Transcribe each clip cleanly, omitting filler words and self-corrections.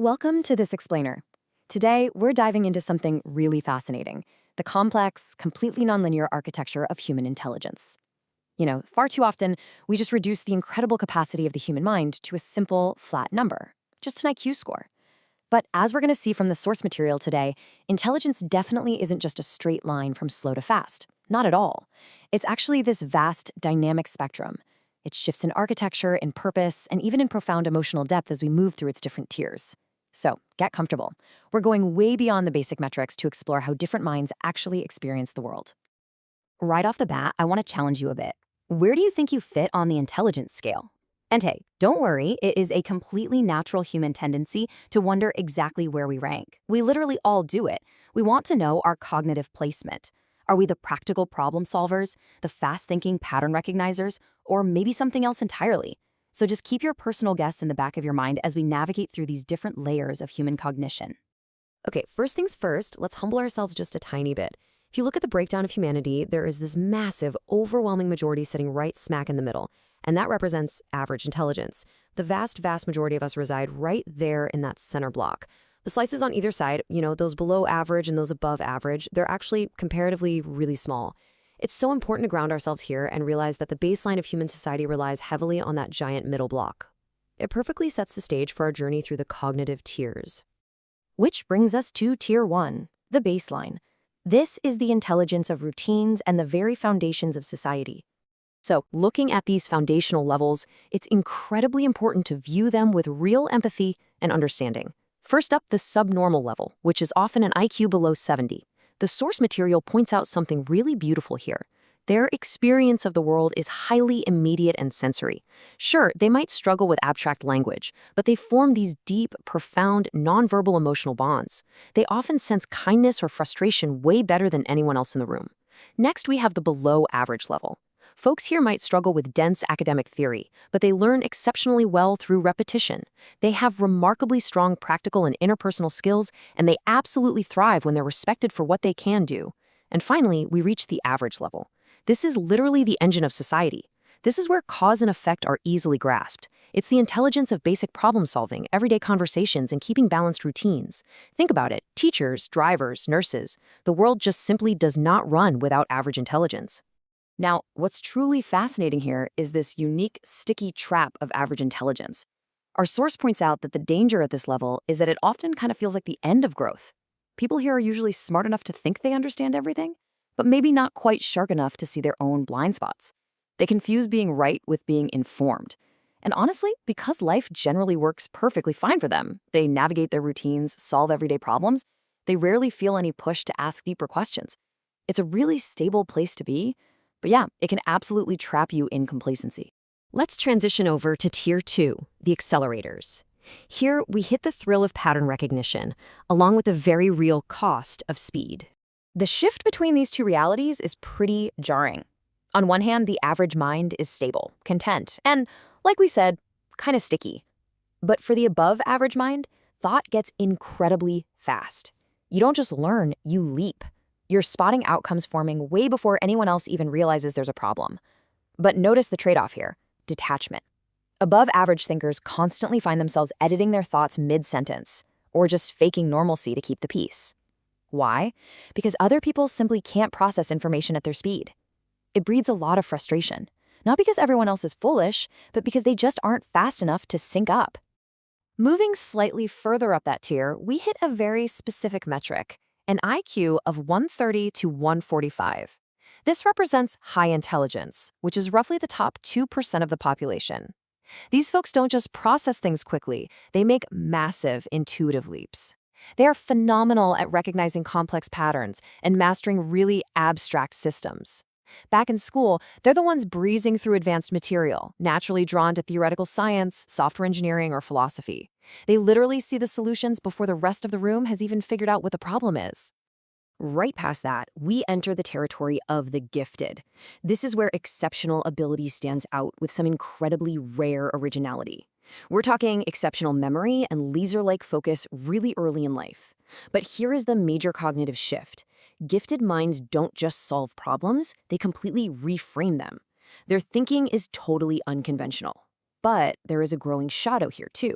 Welcome to This Explainer. Today, we're diving into something really fascinating, the complex, completely nonlinear architecture of human intelligence. Far too often, we just reduce the incredible capacity of the human mind to a simple, flat number, just an IQ score. But as we're going to see from the source material today, intelligence definitely isn't just a straight line from slow to fast. Not at all. It's actually this vast, dynamic spectrum. It shifts in architecture, in purpose, and even in profound emotional depth as we move through its different tiers. So, get comfortable. We're going way beyond the basic metrics to explore how different minds actually experience the world. Right off the bat, I want to challenge you a bit. Where do you think you fit on the intelligence scale? And hey, don't worry, it is a completely natural human tendency to wonder exactly where we rank. We literally all do it. We want to know our cognitive placement. Are we the practical problem solvers, the fast-thinking pattern recognizers, or maybe something else entirely? So just keep your personal guess in the back of your mind as we navigate through these different layers of human cognition. Okay, first things first, let's humble ourselves just a tiny bit. If you look at the breakdown of humanity, there is this massive, overwhelming majority sitting right smack in the middle, and that represents average intelligence. The vast majority of us reside right there in that center block. The slices on either side, those below average and those above average, they're actually comparatively really small. It's so important to ground ourselves here and realize that the baseline of human society relies heavily on that giant middle block. It perfectly sets the stage for our journey through the cognitive tiers. Which brings us to Tier 1, the baseline. This is the intelligence of routines and the very foundations of society. So, looking at these foundational levels, it's incredibly important to view them with real empathy and understanding. First up, the subnormal level, which is often an IQ below 70. The source material points out something really beautiful here. Their experience of the world is highly immediate and sensory. Sure, they might struggle with abstract language, but they form these deep, profound, nonverbal emotional bonds. They often sense kindness or frustration way better than anyone else in the room. Next, we have the below average level. Folks here might struggle with dense academic theory, but they learn exceptionally well through repetition. They have remarkably strong practical and interpersonal skills, and they absolutely thrive when they're respected for what they can do. And finally, we reach the average level. This is literally the engine of society. This is where cause and effect are easily grasped. It's the intelligence of basic problem solving, everyday conversations, and keeping balanced routines. Think about it. Teachers, drivers, nurses. The world just simply does not run without average intelligence. Now, what's truly fascinating here is this unique, sticky trap of average intelligence. Our source points out that the danger at this level is that it often kind of feels like the end of growth. People here are usually smart enough to think they understand everything, but maybe not quite sharp enough to see their own blind spots. They confuse being right with being informed. And honestly, because life generally works perfectly fine for them, they navigate their routines, solve everyday problems, they rarely feel any push to ask deeper questions. It's a really stable place to be. But yeah, it can absolutely trap you in complacency. Let's transition over to Tier 2, the accelerators. Here, we hit the thrill of pattern recognition, along with the very real cost of speed. The shift between these two realities is pretty jarring. On one hand, the average mind is stable, content, and, like we said, kind of sticky. But for the above-average mind, thought gets incredibly fast. You don't just learn, you leap. You're spotting outcomes forming way before anyone else even realizes there's a problem. But notice the trade-off here, detachment. Above-average thinkers constantly find themselves editing their thoughts mid-sentence, or just faking normalcy to keep the peace. Why? Because other people simply can't process information at their speed. It breeds a lot of frustration, not because everyone else is foolish, but because they just aren't fast enough to sync up. Moving slightly further up that tier, we hit a very specific metric, an IQ of 130 to 145. This represents high intelligence, which is roughly the top 2% of the population. These folks don't just process things quickly, they make massive intuitive leaps. They are phenomenal at recognizing complex patterns and mastering really abstract systems. Back in school, they're the ones breezing through advanced material, naturally drawn to theoretical science, software engineering, or philosophy. They literally see the solutions before the rest of the room has even figured out what the problem is. Right past that, we enter the territory of the gifted. This is where exceptional ability stands out with some incredibly rare originality. We're talking exceptional memory and laser-like focus really early in life. But here is the major cognitive shift. Gifted minds don't just solve problems, they completely reframe them. Their thinking is totally unconventional. But there is a growing shadow here, too.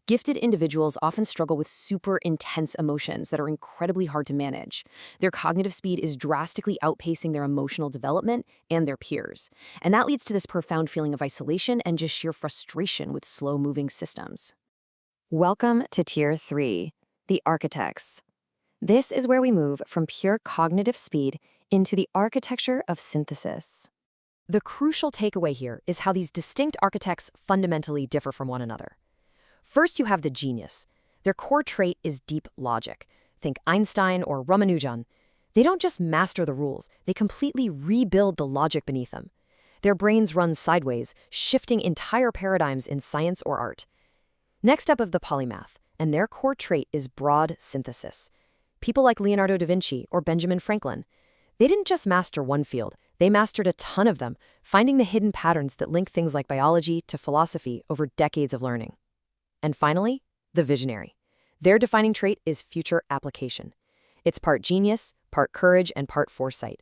Gifted individuals often struggle with super intense emotions that are incredibly hard to manage. Their cognitive speed is drastically outpacing their emotional development and their peers. And that leads to this profound feeling of isolation and just sheer frustration with slow-moving systems. Welcome to Tier 3, the architects. This is where we move from pure cognitive speed into the architecture of synthesis. The crucial takeaway here is how these distinct architects fundamentally differ from one another. First, you have the genius. Their core trait is deep logic. Think Einstein or Ramanujan. They don't just master the rules, they completely rebuild the logic beneath them. Their brains run sideways, shifting entire paradigms in science or art. Next up of the polymath, and their core trait is broad synthesis. People like Leonardo da Vinci or Benjamin Franklin. They didn't just master one field, they mastered a ton of them, finding the hidden patterns that link things like biology to philosophy over decades of learning. And finally, the visionary. Their defining trait is future application. It's part genius, part courage, and part foresight.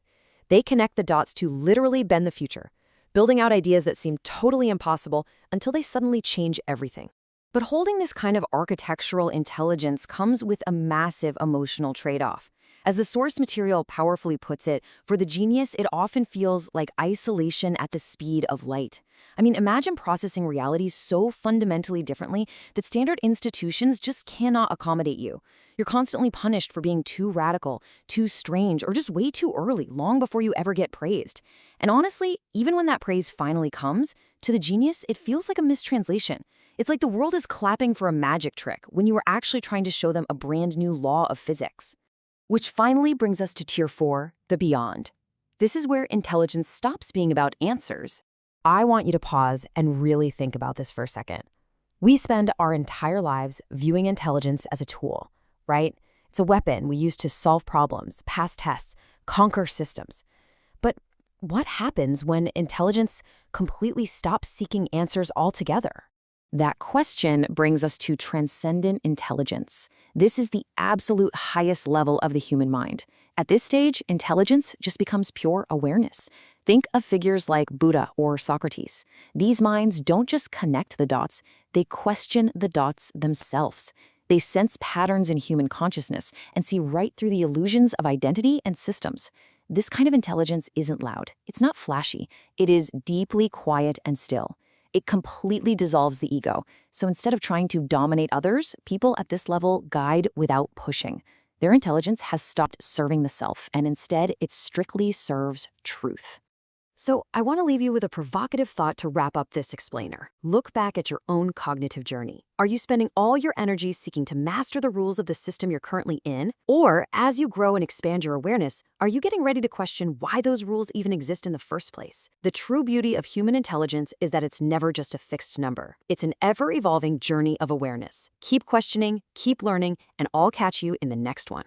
They connect the dots to literally bend the future, building out ideas that seem totally impossible until they suddenly change everything. But holding this kind of architectural intelligence comes with a massive emotional trade-off. As the source material powerfully puts it, for the genius, it often feels like isolation at the speed of light. I mean, imagine processing reality so fundamentally differently that standard institutions just cannot accommodate you. You're constantly punished for being too radical, too strange, or just way too early, long before you ever get praised. And honestly, even when that praise finally comes, to the genius, it feels like a mistranslation. It's like the world is clapping for a magic trick when you are actually trying to show them a brand new law of physics. Which finally brings us to Tier 4, the beyond. This is where intelligence stops being about answers. I want you to pause and really think about this for a second. We spend our entire lives viewing intelligence as a tool, right? It's a weapon we use to solve problems, pass tests, conquer systems. But what happens when intelligence completely stops seeking answers altogether? That question brings us to transcendent intelligence. This is the absolute highest level of the human mind. At this stage, intelligence just becomes pure awareness. Think of figures like Buddha or Socrates. These minds don't just connect the dots, they question the dots themselves. They sense patterns in human consciousness and see right through the illusions of identity and systems. This kind of intelligence isn't loud. It's not flashy. It is deeply quiet and still. It completely dissolves the ego. So instead of trying to dominate others, people at this level guide without pushing. Their intelligence has stopped serving the self, and instead it strictly serves truth. So I want to leave you with a provocative thought to wrap up this explainer. Look back at your own cognitive journey. Are you spending all your energy seeking to master the rules of the system you're currently in? Or, as you grow and expand your awareness, are you getting ready to question why those rules even exist in the first place? The true beauty of human intelligence is that it's never just a fixed number. It's an ever-evolving journey of awareness. Keep questioning, keep learning, and I'll catch you in the next one.